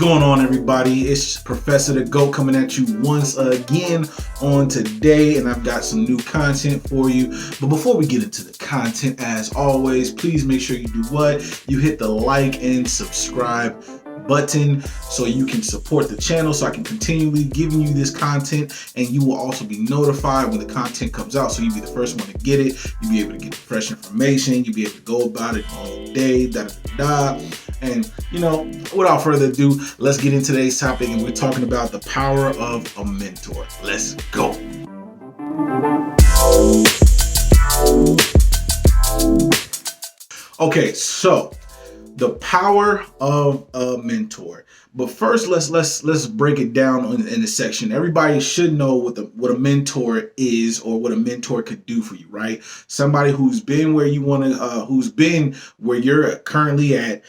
going on, everybody? It's Professor the GOAT coming at you once again on today, and I've got some new content for you. But before we get into the content, as always, please make sure you do what? You hit the like and subscribe button so you can support the channel, so I can continually giving you this content, and you will also be notified when the content comes out, so you'll be the first one to get it. You'll be able to get the fresh information. You'll be able to go about it on your day, and without further ado, let's get into today's topic, and we're talking about the power of a mentor. Let's go. Okay, so the power of a mentor. But first, let's break it down in a section. Everybody should know what a mentor is, or what a mentor could do for you, right? Somebody who's been where you want to, who's been where you're currently at,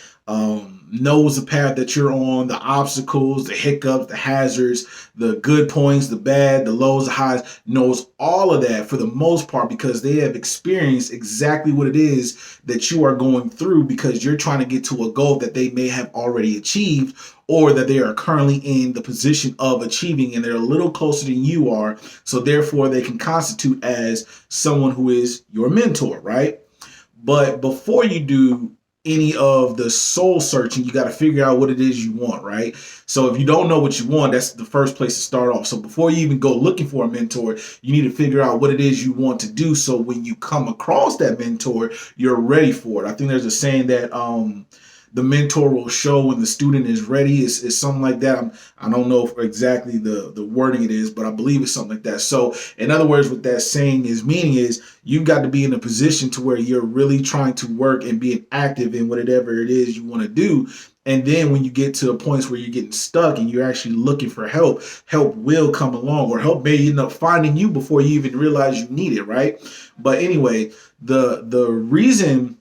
knows the path that you're on, the obstacles, the hiccups, the hazards, the good points, the bad, the lows, the highs, knows all of that for the most part, because they have experienced exactly what it is that you are going through, because you're trying to get to a goal that they may have already achieved, or that they are currently in the position of achieving, and they're a little closer than you are. So therefore they can constitute as someone who is your mentor, right? But before you do any of the soul searching, you got to figure out what it is you want, right? So if you don't know what you want, that's the first place to start off. So before you even go looking for a mentor, you need to figure out what it is you want to do, so when you come across that mentor, you're ready for it. I think there's a saying that the mentor will show when the student is ready. It's something like that. I don't know exactly the wording it is, but I believe it's something like that. So in other words, what that saying is meaning is you've got to be in a position to where you're really trying to work and being active in whatever it is you want to do. And then when you get to a point where you're getting stuck and you're actually looking for help, help will come along, or help may end up finding you before you even realize you need it, right? But anyway, the reason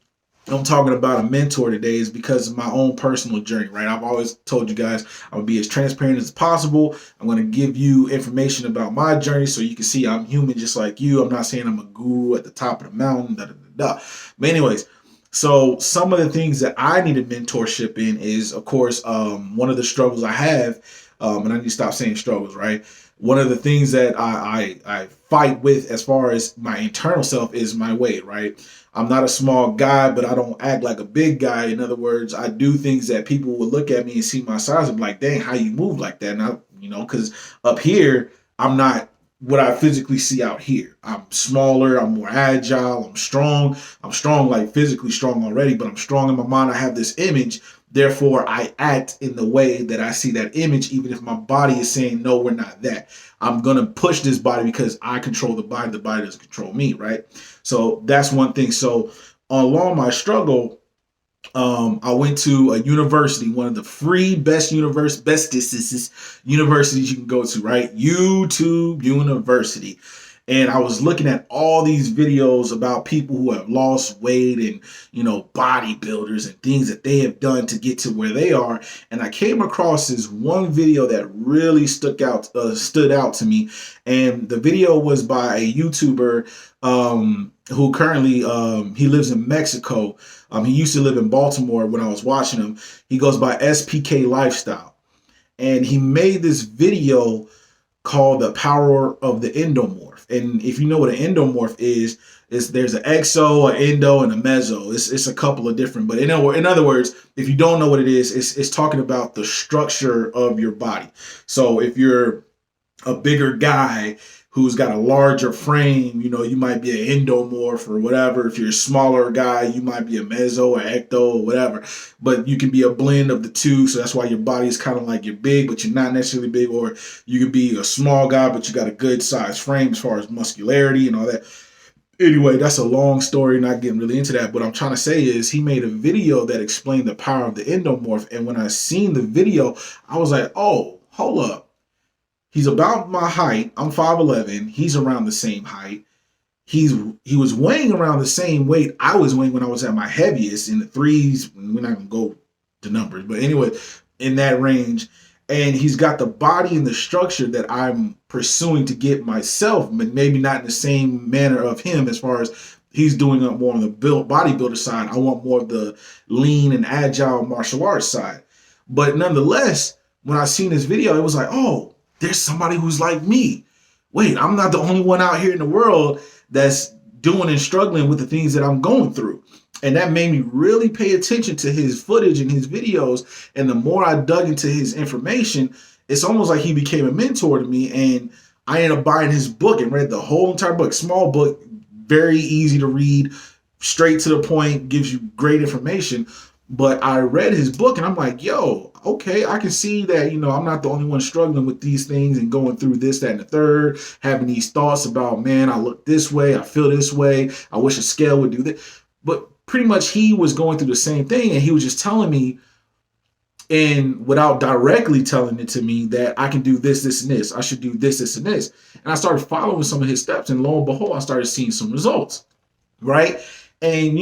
I'm talking about a mentor today is because of my own personal journey, right? I've always told you guys I'm gonna be as transparent as possible. I'm gonna give you information about my journey so you can see I'm human just like you. I'm not saying I'm a guru at the top of the mountain, But anyways, so some of the things that I needed mentorship in is, of course, one of the struggles I have, and I need to stop saying struggles, right? One of the things that I fight with as far as my internal self is my weight, right? I'm not a small guy, but I don't act like a big guy. In other words, I do things that people will look at me and see my size and be like, dang, how you move like that? And because up here, I'm not what I physically see out here. I'm smaller, I'm more agile, I'm strong. I'm strong, like physically strong already, but I'm strong in my mind. I have this image. Therefore, I act in the way that I see that image, even if my body is saying, no, we're not that. I'm going to push this body because I control the body doesn't control me, right? So that's one thing. So along my struggle, I went to a university, one of the free bestest universities you can go to, right? YouTube University. And I was looking at all these videos about people who have lost weight and, bodybuilders and things that they have done to get to where they are. And I came across this one video that really stood out to me. And the video was by a YouTuber who currently, he lives in Mexico. He used to live in Baltimore when I was watching him. He goes by SPK Lifestyle. And he made this video called The Power of the Endomorph. And if you know what an endomorph is there's an exo, an endo, and a meso. It's a couple of different, but in other words, if you don't know what it is, it's talking about the structure of your body. So if you're a bigger guy who's got a larger frame, you might be an endomorph or whatever. If you're a smaller guy, you might be a meso or ecto or whatever. But you can be a blend of the two, so that's why your body is kind of like you're big, but you're not necessarily big. Or you could be a small guy, but you got a good size frame as far as muscularity and all that. Anyway, that's a long story, not getting really into that. What I'm trying to say is he made a video that explained the power of the endomorph. And when I seen the video, I was like, oh, hold up. He's about my height. I'm 5'11". He's around the same height. He was weighing around the same weight I was weighing when I was at my heaviest, in the threes. We're not going to go to numbers, but anyway, in that range. And he's got the body and the structure that I'm pursuing to get myself, but maybe not in the same manner of him, as far as he's doing up more on the bodybuilder side. I want more of the lean and agile martial arts side. But nonetheless, when I seen this video, it was like, oh, there's somebody who's like me. Wait, I'm not the only one out here in the world that's doing and struggling with the things that I'm going through. And that made me really pay attention to his footage and his videos. And the more I dug into his information, it's almost like he became a mentor to me. And I ended up buying his book and read the whole entire book. Small book, very easy to read, straight to the point, gives you great information. But I read his book and I'm like, yo, okay, I can see that, I'm not the only one struggling with these things and going through this, that, and the third, having these thoughts about, man, I look this way, I feel this way, I wish a scale would do this. But pretty much he was going through the same thing, and he was just telling me, and without directly telling it to me, that I can do this, this, and this. I should do this, this, and this. And I started following some of his steps, and lo and behold, I started seeing some results, right? And,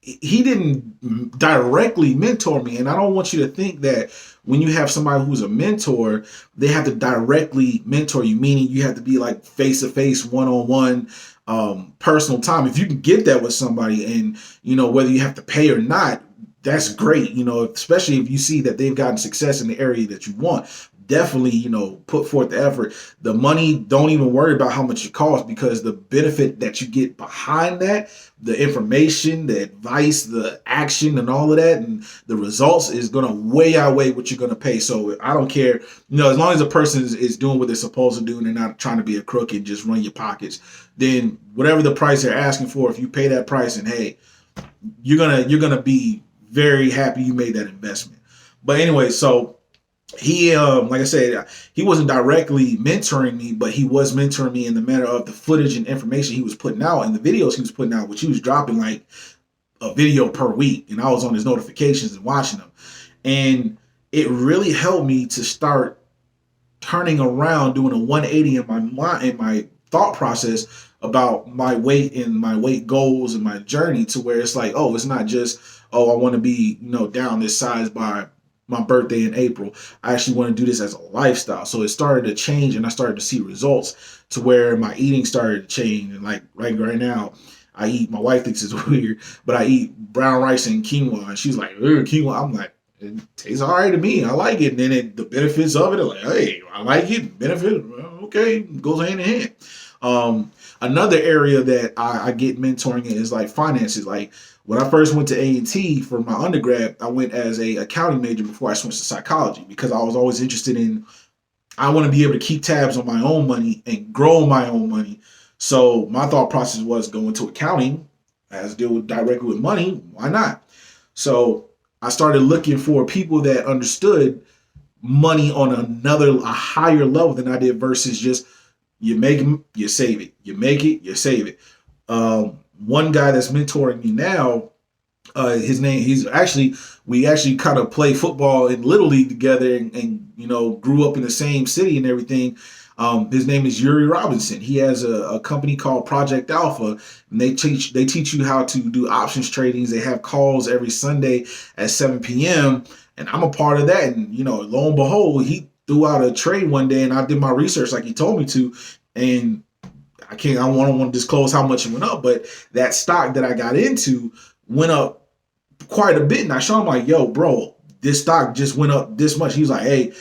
he didn't directly mentor me. And I don't want you to think that when you have somebody who's a mentor, they have to directly mentor you, meaning you have to be like face to face, one on one, personal time. If you can get that with somebody, and, whether you have to pay or not, that's great, especially if you see that they've gotten success in the area that you want. Definitely, put forth the effort. The money, don't even worry about how much it costs, because the benefit that you get behind that, the information, the advice, the action, and all of that, and the results is going to way outweigh what you're going to pay. So I don't care, as long as a person is doing what they're supposed to do and they're not trying to be a crook and just run your pockets, then whatever the price they're asking for, if you pay that price, and hey, you're gonna be very happy you made that investment. But anyway, so he, like I said, he wasn't directly mentoring me, but he was mentoring me in the matter of the footage and information he was putting out, and the videos he was putting out, which he was dropping like a video per week, and I was on his notifications and watching them. And it really helped me to start turning around, doing a 180 in my mind, in my thought process about my weight and my weight goals and my journey, to where it's like, oh, it's not just, oh, I want to be, down this size by my birthday in April. I actually want to do this as a lifestyle. So it started to change, and I started to see results to where my eating started to change. And like right now, I eat, my wife thinks it's weird, but I eat brown rice and quinoa, and she's like, quinoa. I'm like, it tastes all right to me. I like it. And then the benefits of it are like, hey, I like it. Benefit, okay, goes hand in hand. Another area that I get mentoring in is like finances. Like when I first went to A&T for my undergrad, I went as a accounting major before I switched to psychology, because I was always interested in, I want to be able to keep tabs on my own money and grow my own money. So my thought process was, go into accounting, as deal with directly with money. Why not? So I started looking for people that understood money on a higher level than I did, versus just, you make it, you save it. You make it, you save it. One guy that's mentoring me now, his name, we actually kind of play football in Little League together, and grew up in the same city and everything. His name is Yuri Robinson. He has a company called Project Alpha, and they teach you how to do options tradings. They have calls every Sunday at 7 p.m. and I'm a part of that. And lo and behold, he threw out a trade one day, and I did my research like he told me to, and I don't want to disclose how much it went up, but that stock that I got into went up quite a bit. And I showed him like, yo, bro, this stock just went up this much. He was like, hey,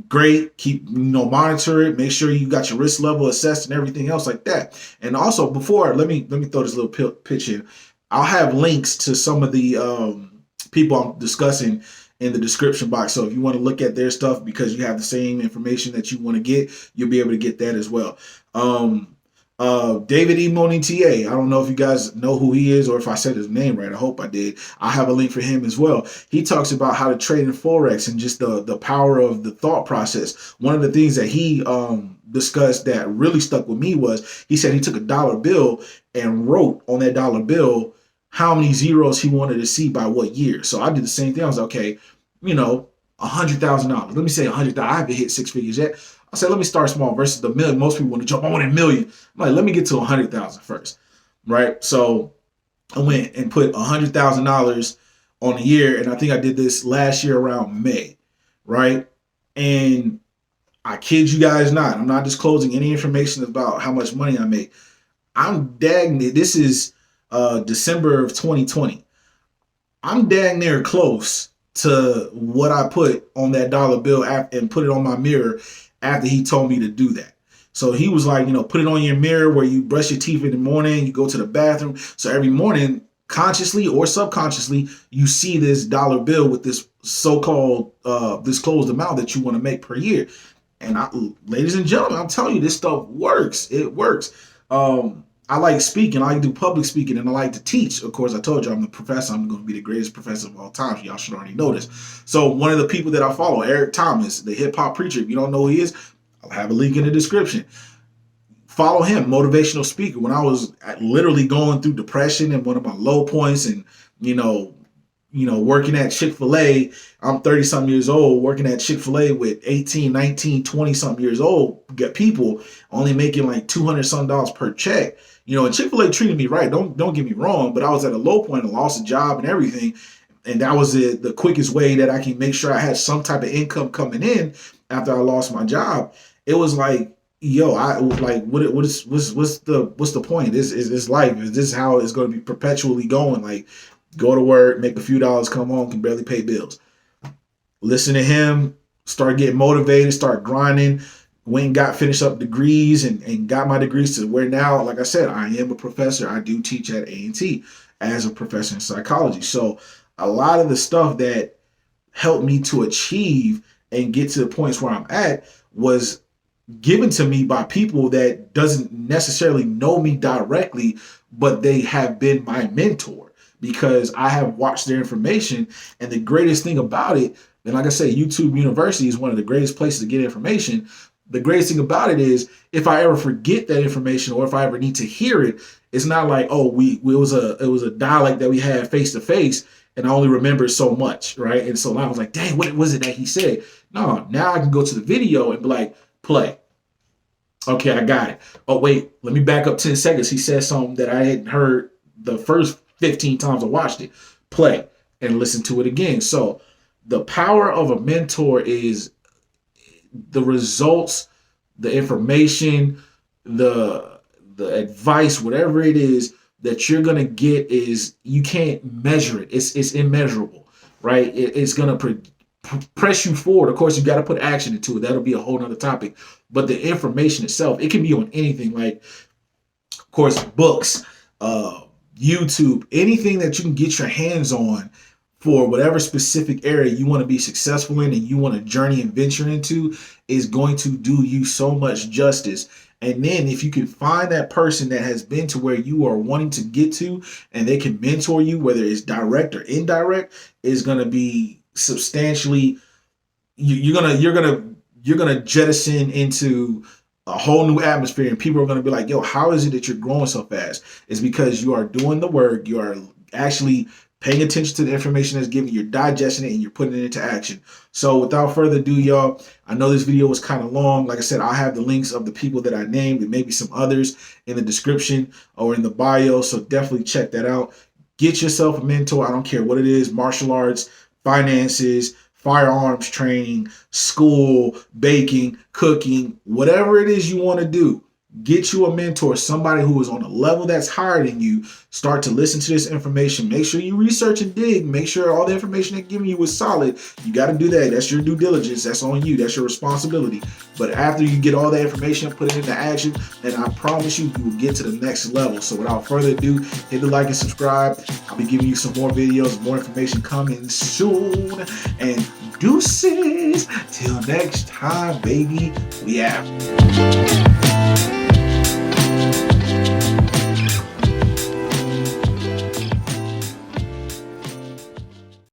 great, keep, monitor it, make sure you got your risk level assessed and everything else like that. And also, before, let me throw this little pitch in. I'll have links to some of the people I'm discussing in the description box. So if you want to look at their stuff because you have the same information that you want to get, you'll be able to get that as well. David Imonitie, I don't know if you guys know who he is or if I said his name right. I hope I did. I have a link for him as well. He talks about how to trade in Forex and just the power of the thought process. One of the things that he discussed that really stuck with me was, he said he took a dollar bill and wrote on that dollar bill how many zeros he wanted to see by what year. So I did the same thing. I was like, okay, $100,000. Let me say 100,000. I haven't hit six figures yet. I said, let me start small versus the million. Most people want to jump. I want a million. I'm like, let me get to 100,000 first, right? So I went and put $100,000 on a year, and I think I did this last year around May, right? And I kid you guys not, I'm not disclosing any information about how much money I make. I'm dang it. This is December of 2020. I'm dang near close to what I put on that dollar bill and put it on my mirror after he told me to do that. So he was like, put it on your mirror where you brush your teeth in the morning, you go to the bathroom. So every morning, consciously or subconsciously, you see this dollar bill with this so-called disclosed amount that you want to make per year. And ladies and gentlemen, I'm telling you, this stuff works. It works. I like speaking. I like to do public speaking, and I like to teach. Of course, I told you I'm the professor. I'm going to be the greatest professor of all time. So y'all should already know this. So one of the people that I follow, Eric Thomas, the hip hop preacher. If you don't know who he is, I'll have a link in the description. Follow him, motivational speaker. When I was literally going through depression and one of my low points, and working at Chick-fil-A, I'm 30 something years old, working at Chick-fil-A with 18, 19, 20 something years old, get people only making like $200 something per check. And Chick-fil-A treated me right. Don't get me wrong, but I was at a low point. I lost a job and everything. And that was the quickest way that I can make sure I had some type of income coming in after I lost my job. It was like, what's the point? Is life? Is this how it's going to be perpetually going? Like, go to work, make a few dollars, come home, can barely pay bills. Listen to him, start getting motivated, start grinding. Went and finished up degrees and got my degrees to where now, like I said, I am a professor. I do teach at A&T as a professor in psychology. So a lot of the stuff that helped me to achieve and get to the points where I'm at was given to me by people that doesn't necessarily know me directly, but they have been my mentor because I have watched their information. And the greatest thing about it, and like I say, YouTube University is one of the greatest places to get information. The greatest thing about it is if I ever forget that information or if I ever need to hear it, it's not like, it was a dialect that we had face to face and I only remember so much, right? And so I was like, dang, what was it that he said? No, now I can go to the video and be like, play. Okay, I got it. Oh, wait, let me back up 10 seconds. He said something that I hadn't heard the first 15 times I watched it. Play and listen to it again. So the power of a mentor is the results, the information, the advice, whatever it is that you're going to get is you can't measure it. It's immeasurable, right? It's going to press you forward. Of course, you got to put action into it. That'll be a whole nother topic. But the information itself, it can be on anything like, of course, books, YouTube, anything that you can get your hands on for whatever specific area you want to be successful in and you want to journey and venture into is going to do you so much justice. And then if you can find that person that has been to where you are wanting to get to and they can mentor you, whether it's direct or indirect, is going to be substantially, you're gonna jettison into a whole new atmosphere, and people are going to be like, yo, how is it that you're growing so fast? It's because you are doing the work, you are actually paying attention to the information that's given, you're digesting it, and you're putting it into action. So without further ado, y'all, I know this video was kind of long. Like I said, I'll have the links of the people that I named and maybe some others in the description or in the bio, so definitely check that out. Get yourself a mentor. I don't care what it is, martial arts, finances, firearms training, school, baking, cooking, whatever it is you want to do. Get you a mentor, somebody who is on a level that's higher than you. Start to listen to this information. Make sure you research and dig. Make sure all the information they're giving you is solid. You got to do that. That's your due diligence. That's on you. That's your responsibility. But after you get all that information, put it into action, and I promise you, you will get to the next level. So without further ado, hit the like and subscribe. I'll be giving you some more videos, more information coming soon. And deuces. Till next time, baby. We out.